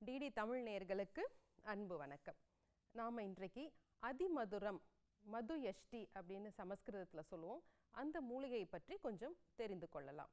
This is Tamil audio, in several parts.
டிடி தமிழ் நேயர்களுக்கு அன்பு வணக்கம். நாம் இன்றைக்கு அதிமதுரம், மது யஷ்டி அப்படின்னு சமஸ்கிருதத்தில் சொல்லுவோம், அந்த மூலிகையை பற்றி கொஞ்சம் தெரிந்து கொள்ளலாம்.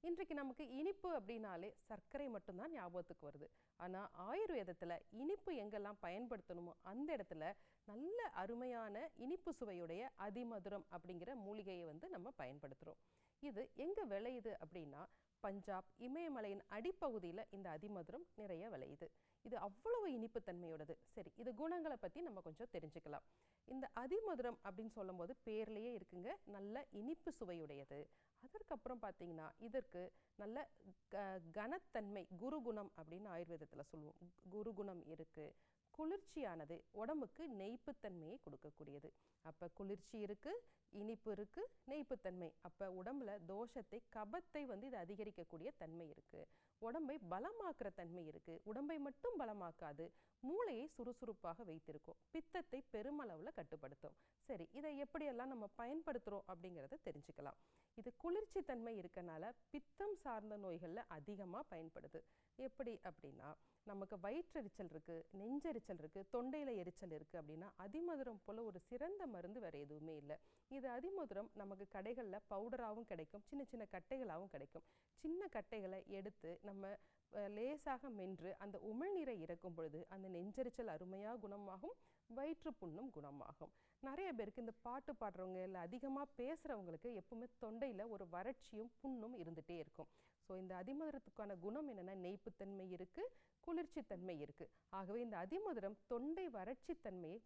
இன்றைக்கு நமக்கு இனிப்பு அப்படின்னாலே சர்க்கரை மட்டும்தான் ஞாபகத்துக்கு வருது. ஆனால் ஆயுர்வேதத்தில் இனிப்பு எங்கெல்லாம் பயன்படுத்தணுமோ அந்த இடத்துல நல்ல அருமையான இனிப்பு சுவையுடைய அதிமதுரம் அப்படிங்கிற மூலிகையை நம்ம பயன்படுத்துகிறோம். இது எங்கே விளையுது அப்படின்னா, பஞ்சாப் இமயமலையின் அடிப்பகுதியில் இந்த அதிமதுரம் நிறைய விளையுது. இது அவ்வளவு இனிப்பு தன்மையோடது. சரி, இது குணங்களை பற்றி நம்ம கொஞ்சம் தெரிஞ்சுக்கலாம். இந்த அதிமதுரம் அப்படின்னு சொல்லும்போது பேர்லேயே இருக்குங்க, நல்ல இனிப்பு சுவையுடையது. அதற்கப்புறம் பார்த்தீங்கன்னா இதற்கு நல்ல கனத்தன்மை, குருகுணம் அப்படின்னு ஆயுர்வேதத்தில் சொல்லுவோம், குருகுணம் இருக்குது. குளிர்ச்சியானது, உடம்புக்கு நெய்ப்புத்தன்மையை கொடுக்கக்கூடியது. அப்போ குளிர்ச்சி இருக்குது, இனிப்பு இருக்குது, நெய்ப்புத்தன்மை. அப்போ உடம்புல தோஷத்தை, கபத்தை இது அதிகரிக்கக்கூடிய தன்மை இருக்குது. உடம்பை பலமாக்குற தன்மை இருக்குது. உடம்பை மட்டும் பலமாக்காது, மூளையை சுறுசுறுப்பாக வைத்திருக்கும், பித்தத்தை பெருமளவில் கட்டுப்படுத்தும். சரி, இதை எப்படியெல்லாம் நம்ம பயன்படுத்துகிறோம் அப்படிங்கிறத தெரிஞ்சுக்கலாம். இது குளிர்ச்சி தன்மை இருக்கனால பித்தம் சார்ந்த நோய்களில் அதிகமாக பயன்படுது. எப்படி அப்படின்னா, நமக்கு வயிற்றெரிச்சல் இருக்குது, நெஞ்செரிச்சல் இருக்குது, தொண்டையில் எரிச்சல் இருக்குது அப்படின்னா அதிமதுரம் போல் ஒரு சிறந்த மருந்து வேறு எதுவுமே இல்லை. இது அதிமதுரம் நமக்கு கடைகளில் பவுடராகவும் கிடைக்கும், சின்ன சின்ன கட்டைகளாகவும் கிடைக்கும். சின்ன கட்டைகளை எடுத்து நம்ம லேசாக மென்று அந்த உமிழ்நீரை இறக்கும் பொழுது அந்த நெஞ்செரிச்சல் அருமையாக குணமாகும், வயிற்று புண்ணும் குணமாகும். நிறைய பேருக்கு இந்த பாட்டு பாடுறவங்க இல்லை அதிகமாக பேசுகிறவங்களுக்கு எப்பவுமே தொண்டையில் ஒரு வறட்சியும் புண்ணும் இருந்துகிட்டே இருக்கும். ஸோ இந்த அதிமதுரத்துக்கான குணம் என்னென்னா, நெய்ப்புத்தன்மை இருக்குது, குளிர்ச்சி தன்மை இருக்குது. ஆகவே இந்த அதிமதுரம் தொண்டை வறட்சி தன்மையை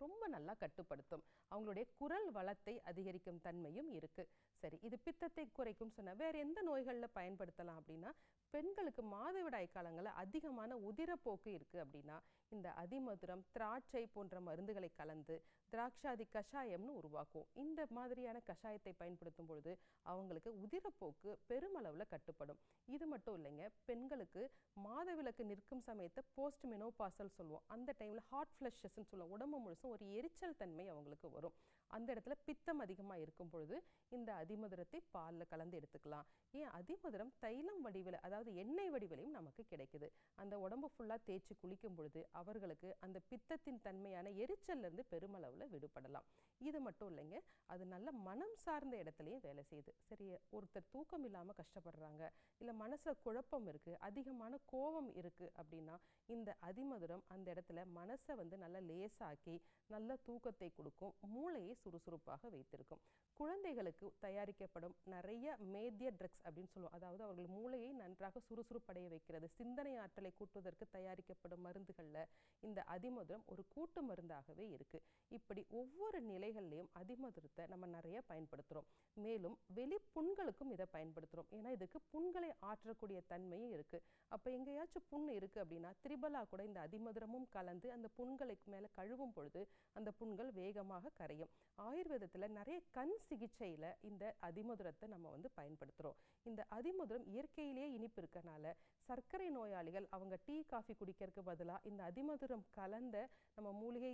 ரொம்ப நல்லா கட்டுப்படுத்தும். அவங்களுடைய குரல் வளத்தை அதிகரிக்கும் தன்மையும் இருக்குது. சரி, இது பித்தத்தை குறைக்கும் சொன்னால் வேறு எந்த நோய்களில் பயன்படுத்தலாம் அப்படின்னா, பெண்களுக்கு மாதவிடாய் காலங்களில் அதிகமான உதிரப்போக்கு இருக்குது அப்படின்னா இந்த அதிமதுரம், திராட்சை போன்ற மருந்துகளை கலந்து திராட்சாதி கஷாயம்னு உருவாக்குவோம். இந்த மாதிரியான கஷாயத்தை பயன்படுத்தும் பொழுது அவங்களுக்கு உதிரப்போக்கு பெருமளவில் கட்டுப்படும். இது மட்டும் இல்லைங்க, பெண்களுக்கு மாதவிலக்கு நிற்கும் சமயத்தை போஸ்ட் மெனோபாசல் சொல்லுவோம். அந்த டைமில் ஹாட் ஃப்ளஷஸ்ன்னு சொல்லுவோம், உடம்பு முழுசும் ஒரு எரிச்சல் தன்மை அவங்களுக்கு வரும். அந்த இடத்துல பித்தம் அதிகமாக இருக்கும் பொழுது இந்த அதிமதுரத்தை பாலில் கலந்து எடுத்துக்கலாம். ஏன், அதிமதுரம் தைலம் வடிவில், அதாவது எண்ணெய் வடிவிலையும் நமக்கு கிடைக்குது. அந்த உடம்பு ஃபுல்லாக தேய்ச்சி குளிக்கும் பொழுது அவர்களுக்கு அந்த பித்தத்தின் தன்மையான எரிச்சல்லேருந்து பெருமளவில் விடுபடலாம். இது மட்டும் இல்லைங்க, அது நல்ல மனம் சார்ந்த இடத்துலையும் வேலை செய்யுது. சரி, ஒருத்தர் தூக்கம் இல்லாமல் கஷ்டப்படுறாங்க, இல்லை மனசில் குழப்பம் இருக்குது, அதிகமான கோபம் இருக்குது அப்படின்னா இந்த அதிமதுரம் அந்த இடத்துல மனசை நல்லா லேசாக்கி நல்ல தூக்கத்தை கொடுக்கும், மூளையை சுறுசுறுப்பாக வைத்திருக்கும். குழந்தைகளுக்கு தயாரிக்கப்படும் நிறைய மேத்திய ட்ரக்ஸ் அப்படின்னு சொல்லுவோம், அதாவது அவர்கள் மூளையை நன்றாக சுறுசுறுப்படைய வைக்கிறது, சிந்தனை ஆற்றலை கூட்டுவதற்கு தயாரிக்கப்படும் மருந்துகளில் இந்த அதிமதுரம் ஒரு கூட்டு மருந்தாகவே இருக்குது. இப்படி ஒவ்வொரு நிலைகள்லையும் அதிமதுரத்தை நம்ம நிறைய பயன்படுத்துகிறோம். மேலும் வெளிப்புண்களுக்கும் இதை பயன்படுத்துகிறோம். ஏன்னா இதுக்கு புண்களை ஆற்றக்கூடிய தன்மையும் இருக்குது. அப்போ எங்கேயாச்சும் புண் இருக்குது அப்படின்னா திரிபலா கூட இந்த அதிமதுரமும் கலந்து அந்த புண்களுக்கு மேலே கழுவும் பொழுது அந்த புண்கள் வேகமாக கரையும். ஆயுர்வேதத்தில் நிறைய கண் சிகிச்சையில் இந்த அதிமதுரத்தை நம்ம பயன்படுத்துகிறோம். இந்த அதிமதுரம் இயற்கையிலேயே இனிப்பு இருக்கனால சர்க்கரை நோயாளிகள் அவங்க டீ காஃபி குடிக்கிறதுக்கு பதிலாக இந்த அதிமதுரம் கலந்த நம்ம மூலிகை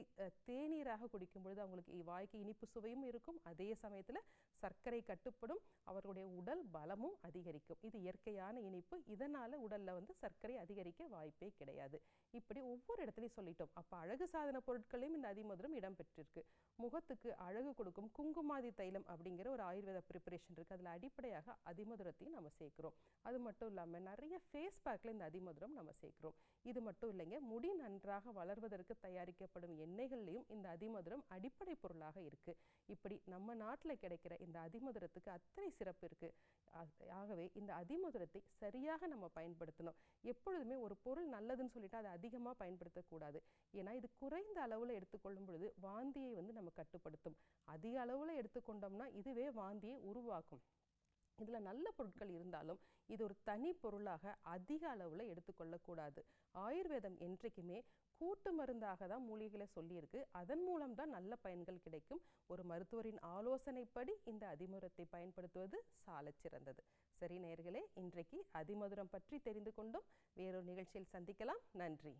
தேநீராக குடிக்கும் பொழுது அவங்களுக்கு வாய்க்கு இனிப்பு சுவையும் இருக்கும், அதே சமயத்தில் சர்க்கரை கட்டுப்படும், அவர்களுடைய உடல் பலமும் அதிகரிக்கும். இது இயற்கையான இனிப்பு, இதனால் உடலில் சர்க்கரை அதிகரிக்க வாய்ப்பே கிடையாது. இப்படி ஒவ்வொரு இடத்துலையும் சொல்லிட்டோம். அப்போ அழகு சாதன பொருட்களையும் இந்த அதிமதுரம் இடம்பெற்றிருக்கு. முகத்துக்கு அழகு கொடுக்கும் குங்குமாதி தைலம் அப்படிங்கிற ஒரு ஆயுர்வேத ப்ரிப்பரேஷன் இருக்குது, அதில் அடிப்படையாக அதிமதுரத்தையும் நம்ம சேர்க்குறோம். அது மட்டும் இல்லாமல் நிறைய ஃபேஸ் பேக்கில் இந்த அதிமதுரம் நம்ம சேர்க்குறோம். இது மட்டும் இல்லைங்க, முடி நன்றாக வளர்வதற்கு தயாரிக்கப்படும் எண்ணெய்கள்லையும் இந்த அதிமதுரம் அடிப்படை பொருளாக இருக்குது. இப்படி நம்ம நாட்டில் கிடைக்கிற இந்த அதிமதுரத்துக்கு அத்தனை சிறப்பு இருக்குது. ஆகவே இந்த அதிமதுரத்தை சரியாக நம்ம பயன்படுத்தணும். எப்பொழுதுமே ஒரு பொருள் நல்லதுன்னு சொல்லிட்டு அதை அதிகமாக பயன்படுத்தக்கூடாது. ஏன்னா இது குறைந்த அளவில் எடுத்துக்கொள்ளும் பொழுது வாந்தியை நம்ம கட்டுப்படுத்தும். அதிக அளவில் எடுத்துக்கொண்டோம்னா இதுவே வாந்தியை உருவாக்கும். இதில் நல்ல பொருட்கள் இருந்தாலும் இது ஒரு தனி பொருளாக அதிக அளவில் எடுத்துக்கொள்ளக்கூடாது. ஆயுர்வேதம் என்றைக்குமே கூட்டு மருந்தாக தான் மூலிகைகளை சொல்லியிருக்கு. அதன் மூலம் தான் நல்ல பயன்கள் கிடைக்கும். ஒரு மருத்துவரின் ஆலோசனைப்படி இந்த அதிமதுரத்தை பயன்படுத்துவது சாலச் சிறந்தது. சரி நேயர்களே, இன்றைக்கு அதிமதுரம் பற்றி தெரிந்து கொண்டோம். வேறொரு நிகழ்ச்சியில் சந்திக்கலாம். நன்றி.